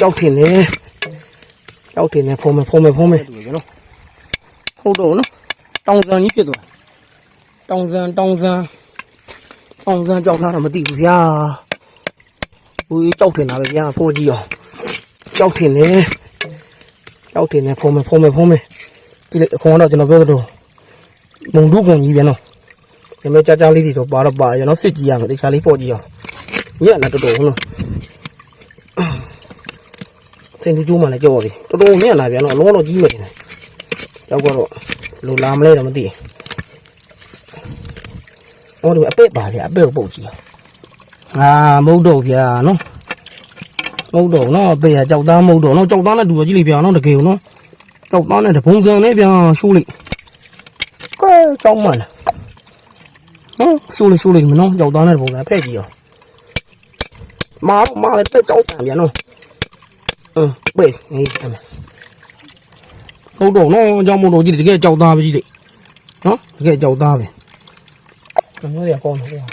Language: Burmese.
ကြောက်ထင်နေဖုံးမယ်တူရနော်ဟုတ်တော့နော်တောင်ဆန်းကြီးဖြစ်သွားတောင်ဆန်းကြောက်တာမသိဘူးဗျာဦးကြောက်ထင်တာပဲဗျာဖိုးကြီးအောင်ကြောက်ထင်နေဖုံးမယ်ဒီလေအခွန်တော့ကျွန်တော်ပြောသလိုမုံတို့ကွန်ကြီးပြန်တော့ဒီမဲ့ကြာလေးတွေတော့ပါတော့ပါကျွန်တော်စစ်ကြည့်ရမယ်တခြားလေးပေါ့ကြည့်အောင်ညက်လာတော်နော်သင်သူကျိုးမှလည်းကြောက်တယ်တော်ညက်လာပြန်တော့အလုံးတော့ကြီးမယ်တင်ရောက်တော့လူလာမလဲတော့မသိဟောဒီအပဲ့ပါလေအပဲ့ကိုပုတ်ကြည့်မဟုတ်တော့ဗျာနော်မဟုတ်တော့နော်အပဲ့ကကြောက်သားမဟုတ်တော့နော်ကြောက်သားနဲ့တူတော့ကြည့်လိုက်ဗျာနော်တကယ်နော်ကြောက်သားနဲ့တပုံစံနဲ့ဗျာရှိုးလိုက်ကဲကြောက်မှလားရှိုးလိုက်မနော်ကြောက်သားနဲ့တပုံစံဖဲ့ကြည့်အောင်မာလည်းတက်ကြောက်တံဗျာနော်ဘေးဟေးဟုတ်တော့နော်ကြောက်မို့တော့ကြည့်တကယ်ကြောက်သားပဲကြည့်လိုက်နော်တကယ်ကြောက်သားပဲကျွန်တော်ရကောင်းတယ်ဗျာ